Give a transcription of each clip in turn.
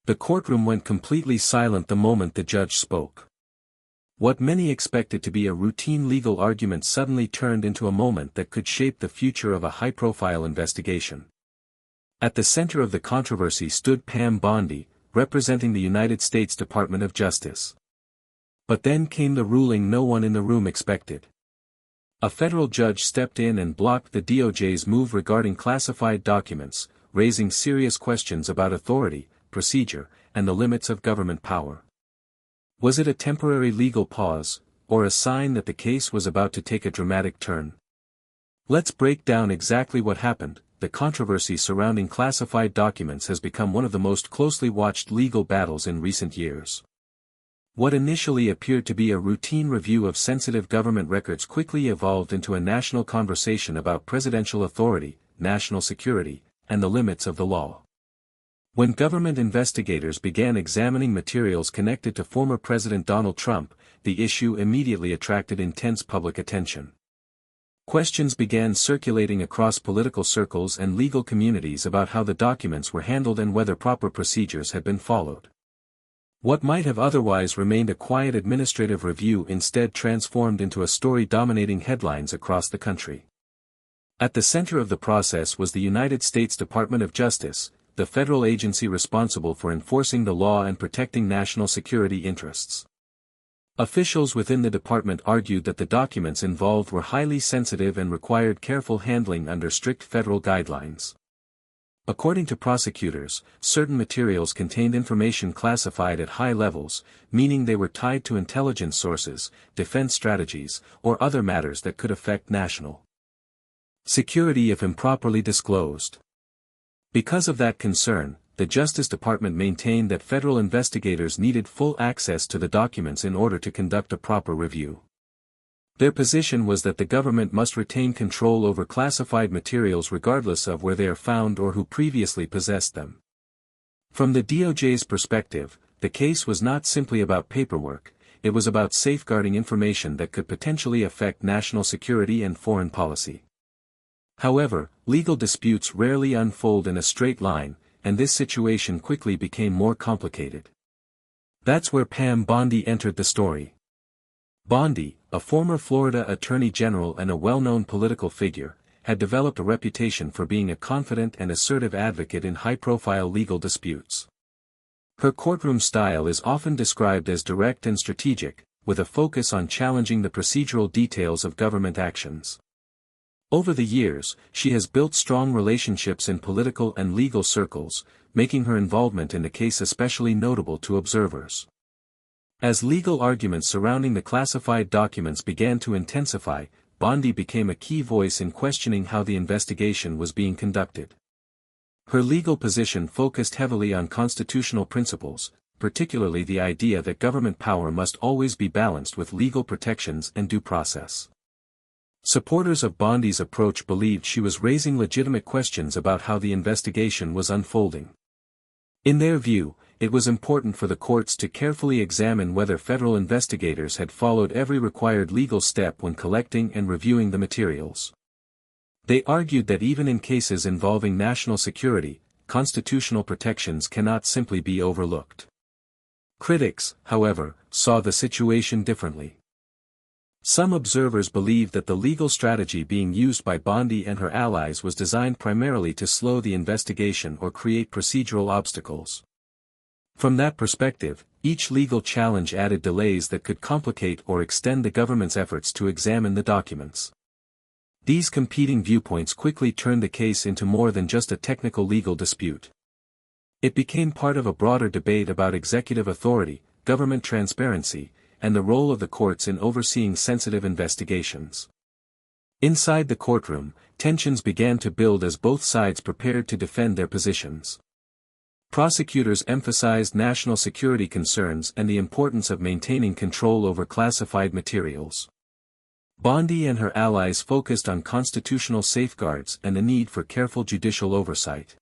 The courtroom went completely silent the moment the judge spoke. What many expected to be a routine legal argument suddenly turned into a moment that could shape the future of a high-profile investigation. At the center of the controversy stood Pam Bondi, representing the United States Department of Justice. But then came the ruling no one in the room expected. A federal judge stepped in and blocked the DOJ's move regarding classified documents, raising serious questions about authority, procedure, and the limits of government power. Was it a temporary legal pause, or a sign that the case was about to take a dramatic turn? Let's break down exactly what happened. The controversy surrounding classified documents has become one of the most closely watched legal battles in recent years. What initially appeared to be a routine review of sensitive government records quickly evolved into a national conversation about presidential authority, national security, and the limits of the law. When government investigators began examining materials connected to former President Donald Trump, the issue immediately attracted intense public attention. Questions began circulating across political circles and legal communities about how the documents were handled and whether proper procedures had been followed. What might have otherwise remained a quiet administrative review instead transformed into a story dominating headlines across the country. At the center of the process was the United States Department of Justice, the federal agency responsible for enforcing the law and protecting national security interests. Officials within the department argued that the documents involved were highly sensitive and required careful handling under strict federal guidelines. According to prosecutors, certain materials contained information classified at high levels, meaning they were tied to intelligence sources, defense strategies, or other matters that could affect national security if improperly disclosed. Because of that concern, the Justice Department maintained that federal investigators needed full access to the documents in order to conduct a proper review. Their position was that the government must retain control over classified materials regardless of where they are found or who previously possessed them. From the DOJ's perspective, the case was not simply about paperwork, it was about safeguarding information that could potentially affect national security and foreign policy. However, legal disputes rarely unfold in a straight line, and this situation quickly became more complicated. That's where Pam Bondi entered the story. Bondi, a former Florida Attorney General and a well-known political figure, had developed a reputation for being a confident and assertive advocate in high-profile legal disputes. Her courtroom style is often described as direct and strategic, with a focus on challenging the procedural details of government actions. Over the years, she has built strong relationships in political and legal circles, making her involvement in the case especially notable to observers. As legal arguments surrounding the classified documents began to intensify, Bondi became a key voice in questioning how the investigation was being conducted. Her legal position focused heavily on constitutional principles, particularly the idea that government power must always be balanced with legal protections and due process. Supporters of Bondi's approach believed she was raising legitimate questions about how the investigation was unfolding. In their view, it was important for the courts to carefully examine whether federal investigators had followed every required legal step when collecting and reviewing the materials. They argued that even in cases involving national security, constitutional protections cannot simply be overlooked. Critics, however, saw the situation differently. Some observers believed that the legal strategy being used by Bondi and her allies was designed primarily to slow the investigation or create procedural obstacles. From that perspective, each legal challenge added delays that could complicate or extend the government's efforts to examine the documents. These competing viewpoints quickly turned the case into more than just a technical legal dispute. It became part of a broader debate about executive authority, government transparency, and the role of the courts in overseeing sensitive investigations. Inside the courtroom, tensions began to build as both sides prepared to defend their positions. Prosecutors emphasized national security concerns and the importance of maintaining control over classified materials. Bondi and her allies focused on constitutional safeguards and the need for careful judicial oversight.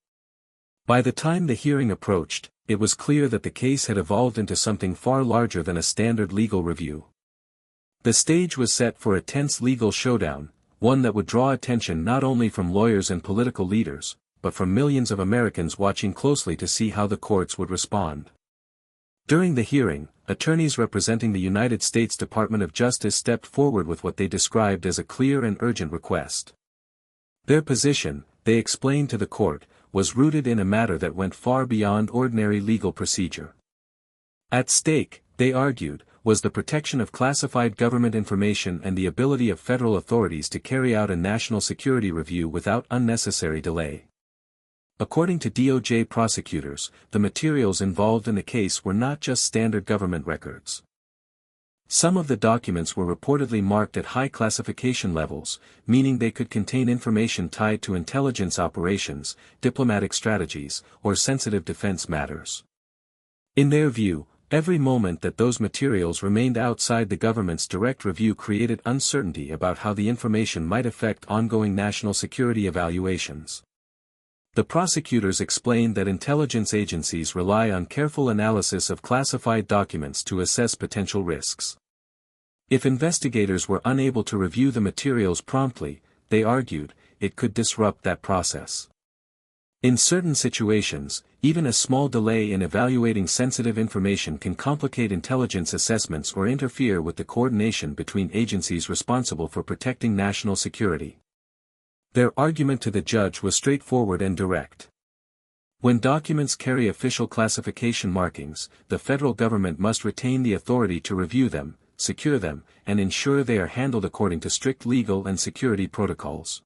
By the time the hearing approached, it was clear that the case had evolved into something far larger than a standard legal review. The stage was set for a tense legal showdown, one that would draw attention not only from lawyers and political leaders, but from millions of Americans watching closely to see how the courts would respond. During the hearing, attorneys representing the United States Department of Justice stepped forward with what they described as a clear and urgent request. Their position, they explained to the court, was rooted in a matter that went far beyond ordinary legal procedure. At stake, they argued, was the protection of classified government information and the ability of federal authorities to carry out a national security review without unnecessary delay. According to DOJ prosecutors, the materials involved in the case were not just standard government records. Some of the documents were reportedly marked at high classification levels, meaning they could contain information tied to intelligence operations, diplomatic strategies, or sensitive defense matters. In their view, every moment that those materials remained outside the government's direct review created uncertainty about how the information might affect ongoing national security evaluations. The prosecutors explained that intelligence agencies rely on careful analysis of classified documents to assess potential risks. If investigators were unable to review the materials promptly, they argued, it could disrupt that process. In certain situations, even a small delay in evaluating sensitive information can complicate intelligence assessments or interfere with the coordination between agencies responsible for protecting national security. Their argument to the judge was straightforward and direct. When documents carry official classification markings, the federal government must retain the authority to review them, secure them, and ensure they are handled according to strict legal and security protocols.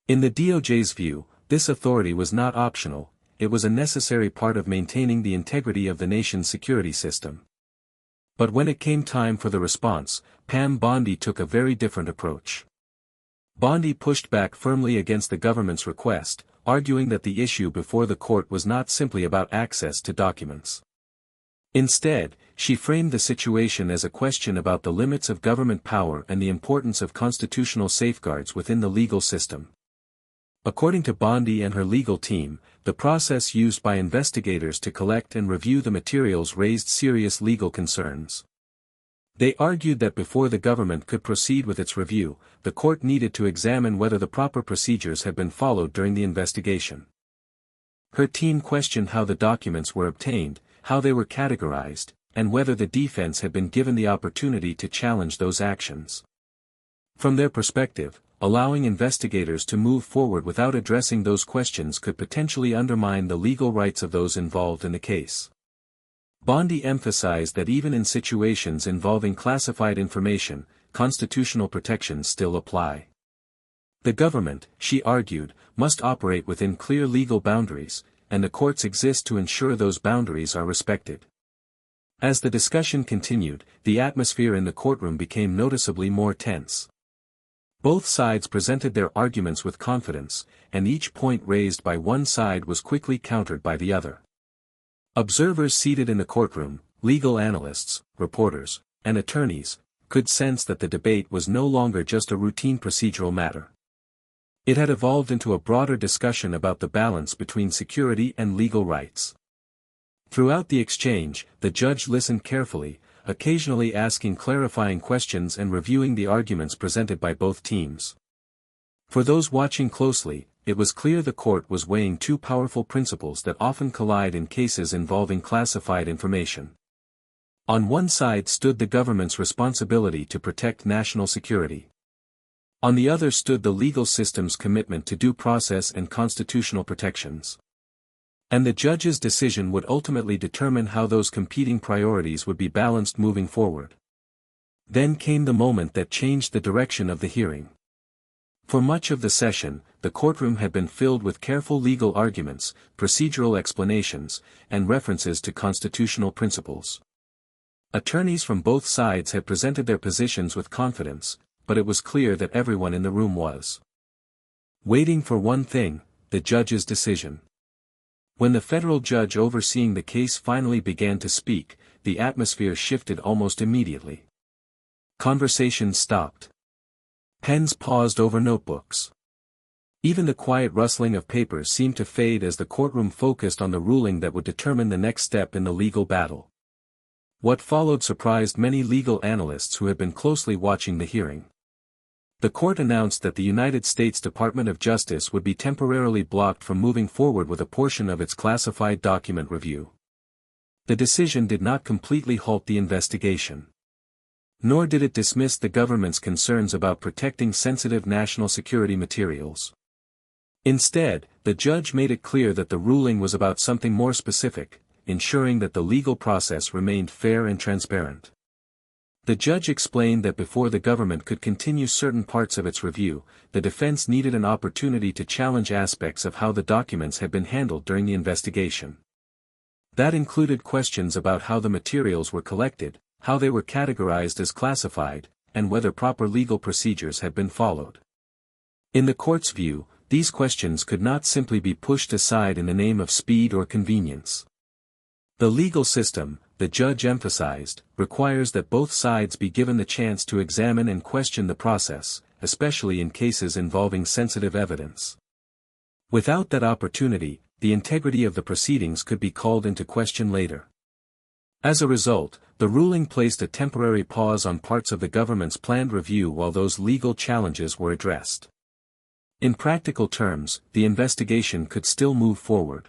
In the DOJ's view, this authority was not optional, it was a necessary part of maintaining the integrity of the nation's security system. But when it came time for the response, Pam Bondi took a very different approach. Bondi pushed back firmly against the government's request, arguing that the issue before the court was not simply about access to documents. Instead, she framed the situation as a question about the limits of government power and the importance of constitutional safeguards within the legal system. According to Bondi and her legal team, the process used by investigators to collect and review the materials raised serious legal concerns. They argued that before the government could proceed with its review, the court needed to examine whether the proper procedures had been followed during the investigation. Her team questioned how the documents were obtained, how they were categorized, and whether the defense had been given the opportunity to challenge those actions. From their perspective, allowing investigators to move forward without addressing those questions could potentially undermine the legal rights of those involved in the case. Bondi emphasized that even in situations involving classified information, constitutional protections still apply. The government, she argued, must operate within clear legal boundaries, and the courts exist to ensure those boundaries are respected. As the discussion continued, the atmosphere in the courtroom became noticeably more tense. Both sides presented their arguments with confidence, and each point raised by one side was quickly countered by the other. Observers seated in the courtroom, legal analysts, reporters, and attorneys, could sense that the debate was no longer just a routine procedural matter. It had evolved into a broader discussion about the balance between security and legal rights. Throughout the exchange, the judge listened carefully, occasionally asking clarifying questions and reviewing the arguments presented by both teams. For those watching closely, it was clear the court was weighing two powerful principles that often collide in cases involving classified information. On one side stood the government's responsibility to protect national security. On the other stood the legal system's commitment to due process and constitutional protections. And the judge's decision would ultimately determine how those competing priorities would be balanced moving forward. Then came the moment that changed the direction of the hearing. For much of the session, the courtroom had been filled with careful legal arguments, procedural explanations, and references to constitutional principles. Attorneys from both sides had presented their positions with confidence, but it was clear that everyone in the room was waiting for one thing: the judge's decision. When the federal judge overseeing the case finally began to speak, the atmosphere shifted almost immediately. Conversation stopped. Pens paused over notebooks. Even the quiet rustling of papers seemed to fade as the courtroom focused on the ruling that would determine the next step in the legal battle. What followed surprised many legal analysts who had been closely watching the hearing. The court announced that the United States Department of Justice would be temporarily blocked from moving forward with a portion of its classified document review. The decision did not completely halt the investigation. Nor did it dismiss the government's concerns about protecting sensitive national security materials. Instead, the judge made it clear that the ruling was about something more specific, ensuring that the legal process remained fair and transparent. The judge explained that before the government could continue certain parts of its review, the defense needed an opportunity to challenge aspects of how the documents had been handled during the investigation. That included questions about how the materials were collected, how they were categorized as classified, and whether proper legal procedures had been followed. In the court's view, these questions could not simply be pushed aside in the name of speed or convenience. The legal system, the judge emphasized, requires that both sides be given the chance to examine and question the process, especially in cases involving sensitive evidence. Without that opportunity, the integrity of the proceedings could be called into question later. As a result, the ruling placed a temporary pause on parts of the government's planned review while those legal challenges were addressed. In practical terms, the investigation could still move forward.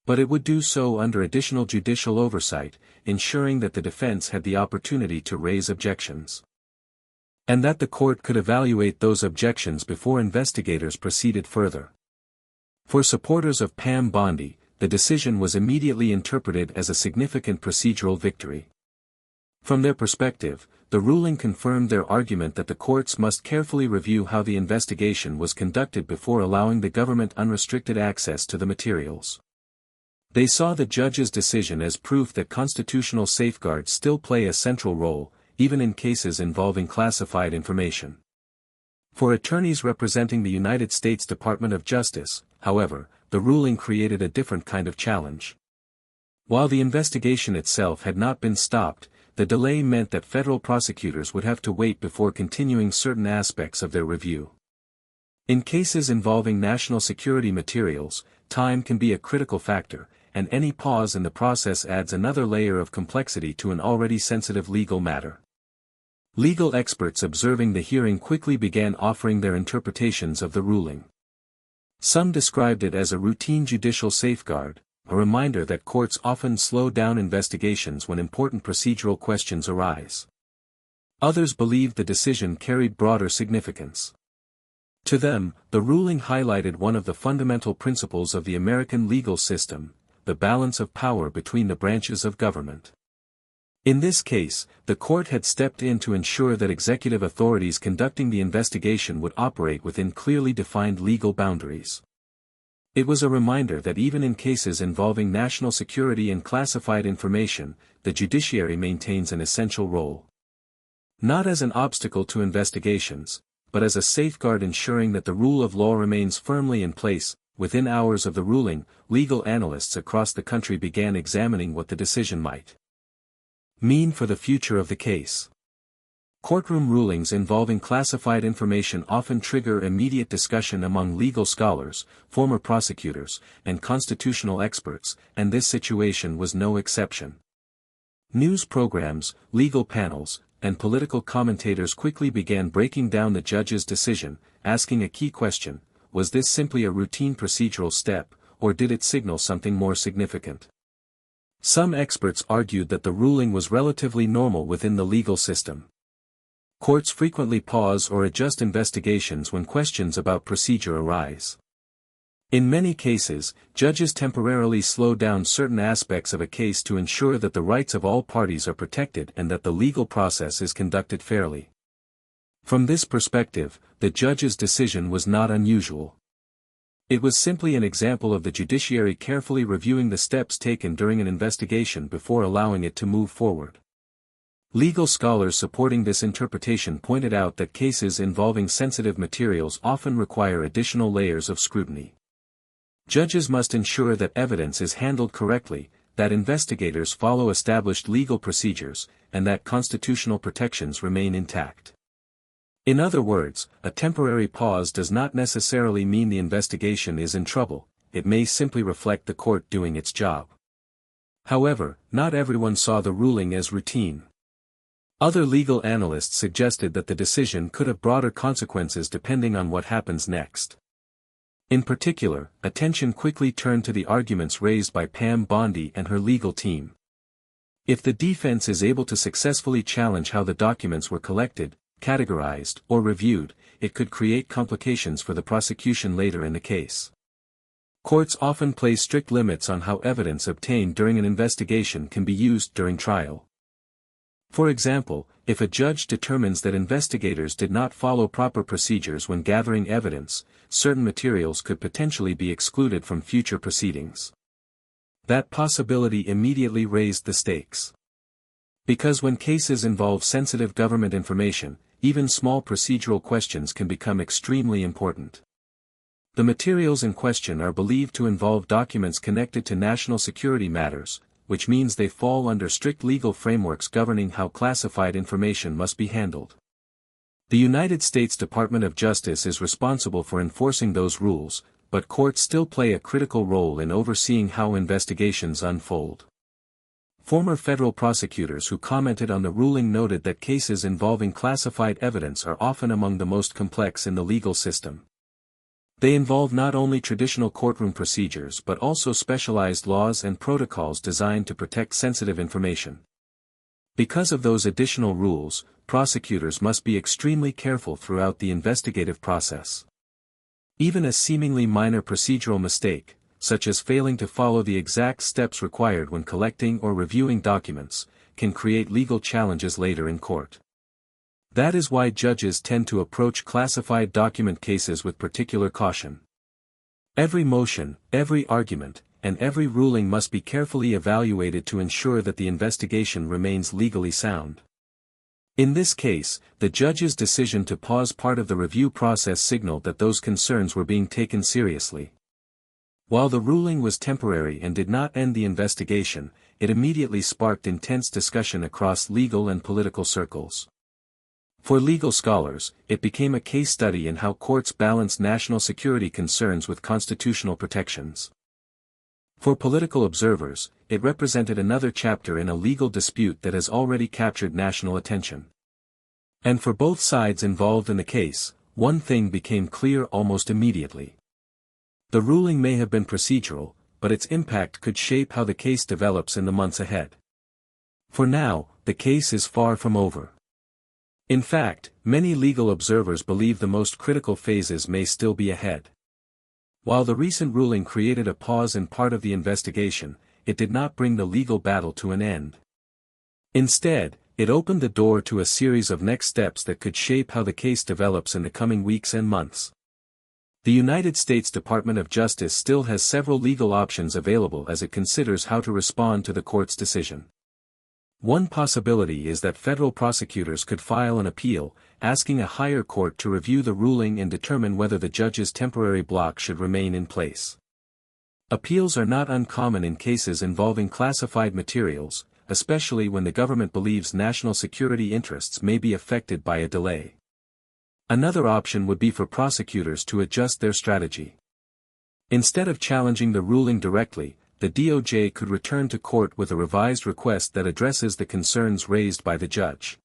But it would do so under additional judicial oversight, ensuring that the defense had the opportunity to raise objections. And that the court could evaluate those objections before investigators proceeded further. For supporters of Pam Bondi, the decision was immediately interpreted as a significant procedural victory. From their perspective, the ruling confirmed their argument that the courts must carefully review how the investigation was conducted before allowing the government unrestricted access to the materials. They saw the judge's decision as proof that constitutional safeguards still play a central role, even in cases involving classified information. For attorneys representing the United States Department of Justice, however, the ruling created a different kind of challenge. While the investigation itself had not been stopped, the delay meant that federal prosecutors would have to wait before continuing certain aspects of their review. In cases involving national security materials, time can be a critical factor, and any pause in the process adds another layer of complexity to an already sensitive legal matter. Legal experts observing the hearing quickly began offering their interpretations of the ruling. Some described it as a routine judicial safeguard, a reminder that courts often slow down investigations when important procedural questions arise. Others believed the decision carried broader significance. To them, the ruling highlighted one of the fundamental principles of the American legal system, the balance of power between the branches of government. In this case, the court had stepped in to ensure that executive authorities conducting the investigation would operate within clearly defined legal boundaries. It was a reminder that even in cases involving national security and classified information, the judiciary maintains an essential role. Not as an obstacle to investigations, but as a safeguard ensuring that the rule of law remains firmly in place. Within hours of the ruling, legal analysts across the country began examining what the decision might mean for the future of the case. Courtroom rulings involving classified information often trigger immediate discussion among legal scholars, former prosecutors, and constitutional experts, and this situation was no exception. News programs, legal panels, and political commentators quickly began breaking down the judge's decision, asking a key question: was this simply a routine procedural step, or did it signal something more significant? Some experts argued that the ruling was relatively normal within the legal system. Courts frequently pause or adjust investigations when questions about procedure arise. In many cases, judges temporarily slow down certain aspects of a case to ensure that the rights of all parties are protected and that the legal process is conducted fairly. From this perspective, the judge's decision was not unusual. It was simply an example of the judiciary carefully reviewing the steps taken during an investigation before allowing it to move forward. Legal scholars supporting this interpretation pointed out that cases involving sensitive materials often require additional layers of scrutiny. Judges must ensure that evidence is handled correctly, that investigators follow established legal procedures, and that constitutional protections remain intact. In other words, a temporary pause does not necessarily mean the investigation is in trouble, it may simply reflect the court doing its job. However, not everyone saw the ruling as routine. Other legal analysts suggested that the decision could have broader consequences depending on what happens next. In particular, attention quickly turned to the arguments raised by Pam Bondi and her legal team. If the defense is able to successfully challenge how the documents were collected, categorized, or reviewed, it could create complications for the prosecution later in the case. Courts often place strict limits on how evidence obtained during an investigation can be used during trial. For example, if a judge determines that investigators did not follow proper procedures when gathering evidence, certain materials could potentially be excluded from future proceedings. That possibility immediately raised the stakes. Because when cases involve sensitive government information, even small procedural questions can become extremely important. The materials in question are believed to involve documents connected to national security matters, which means they fall under strict legal frameworks governing how classified information must be handled. The United States Department of Justice is responsible for enforcing those rules, but courts still play a critical role in overseeing how investigations unfold. Former federal prosecutors who commented on the ruling noted that cases involving classified evidence are often among the most complex in the legal system. They involve not only traditional courtroom procedures but also specialized laws and protocols designed to protect sensitive information. Because of those additional rules, prosecutors must be extremely careful throughout the investigative process. Even a seemingly minor procedural mistake, such as failing to follow the exact steps required when collecting or reviewing documents, can create legal challenges later in court. That is why judges tend to approach classified document cases with particular caution. Every motion, every argument, and every ruling must be carefully evaluated to ensure that the investigation remains legally sound. In this case, the judge's decision to pause part of the review process signaled that those concerns were being taken seriously. While the ruling was temporary and did not end the investigation, it immediately sparked intense discussion across legal and political circles. For legal scholars, it became a case study in how courts balance national security concerns with constitutional protections. For political observers, it represented another chapter in a legal dispute that has already captured national attention. And for both sides involved in the case, one thing became clear almost immediately. The ruling may have been procedural, but its impact could shape how the case develops in the months ahead. For now, the case is far from over. In fact, many legal observers believe the most critical phases may still be ahead. While the recent ruling created a pause in part of the investigation, it did not bring the legal battle to an end. Instead, it opened the door to a series of next steps that could shape how the case develops in the coming weeks and months. The United States Department of Justice still has several legal options available as it considers how to respond to the court's decision. One possibility is that federal prosecutors could file an appeal, asking a higher court to review the ruling and determine whether the judge's temporary block should remain in place. Appeals are not uncommon in cases involving classified materials, especially when the government believes national security interests may be affected by a delay. Another option would be for prosecutors to adjust their strategy. Instead of challenging the ruling directly, the DOJ could return to court with a revised request that addresses the concerns raised by the judge.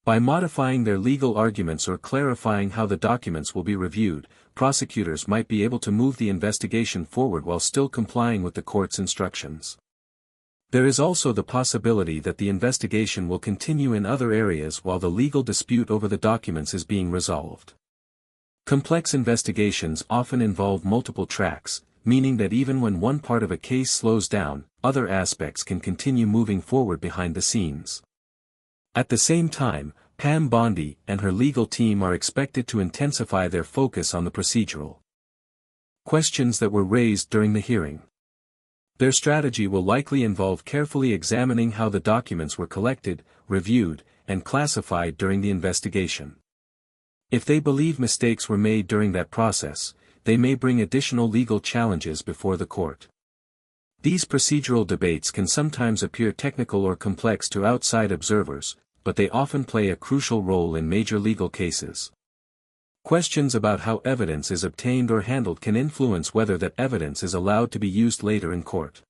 By modifying their legal arguments or clarifying how the documents will be reviewed, prosecutors might be able to move the investigation forward while still complying with the court's instructions. There is also the possibility that the investigation will continue in other areas while the legal dispute over the documents is being resolved. Complex investigations often involve multiple tracks, meaning that even when one part of a case slows down, other aspects can continue moving forward behind the scenes. At the same time, Pam Bondi and her legal team are expected to intensify their focus on the procedural questions that were raised during the hearing. Their strategy will likely involve carefully examining how the documents were collected, reviewed, and classified during the investigation. If they believe mistakes were made during that process, they may bring additional legal challenges before the court. These procedural debates can sometimes appear technical or complex to outside observers, but they often play a crucial role in major legal cases. Questions about how evidence is obtained or handled can influence whether that evidence is allowed to be used later in court.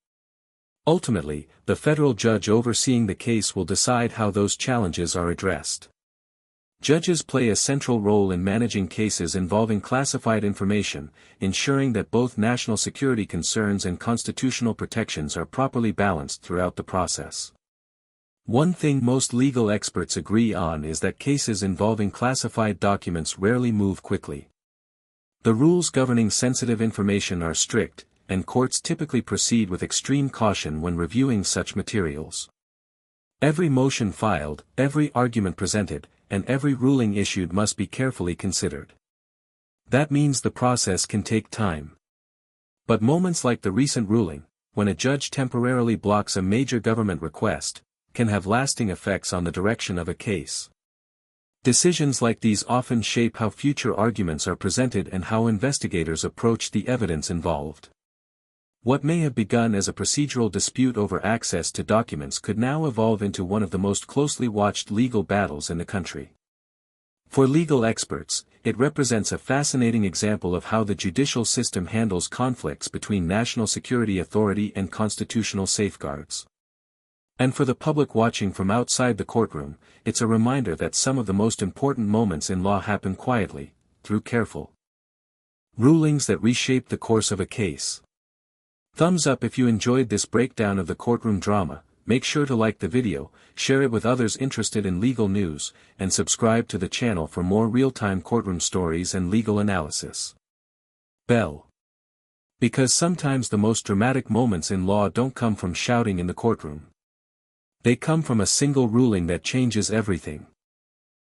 Ultimately, the federal judge overseeing the case will decide how those challenges are addressed. Judges play a central role in managing cases involving classified information, ensuring that both national security concerns and constitutional protections are properly balanced throughout the process. One thing most legal experts agree on is that cases involving classified documents rarely move quickly. The rules governing sensitive information are strict, and courts typically proceed with extreme caution when reviewing such materials. Every motion filed, every argument presented, and every ruling issued must be carefully considered. That means the process can take time. But moments like the recent ruling, when a judge temporarily blocks a major government request, can have lasting effects on the direction of a case. Decisions like these often shape how future arguments are presented and how investigators approach the evidence involved. What may have begun as a procedural dispute over access to documents could now evolve into one of the most closely watched legal battles in the country. For legal experts, it represents a fascinating example of how the judicial system handles conflicts between national security authority and constitutional safeguards. And for the public watching from outside the courtroom, it's a reminder that some of the most important moments in law happen quietly, through careful rulings that reshape the course of a case. Thumbs up if you enjoyed this breakdown of the courtroom drama, make sure to like the video, share it with others interested in legal news, and subscribe to the channel for more real-time courtroom stories and legal analysis. Bell. Because sometimes the most dramatic moments in law don't come from shouting in the courtroom. They come from a single ruling that changes everything.